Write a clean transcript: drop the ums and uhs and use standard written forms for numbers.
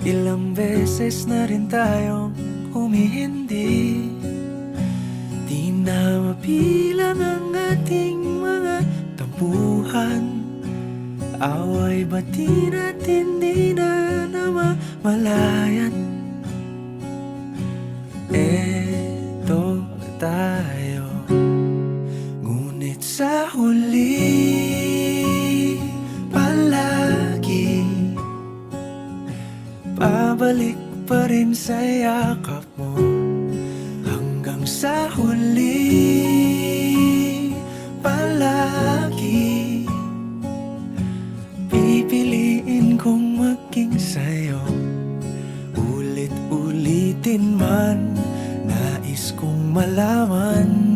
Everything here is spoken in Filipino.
Ilang beses na rin tayong humihindi, di na mapilang ang ating mga tampuhan. Away bati natin di na namamalayan. Eto tayo, ngunit sa huli palagi pabalik pa rin sa yakap mo. Hanggang sa huli palagi pipiliin kong maging sa'yo. Ulit-ulitin man, nais kong malaman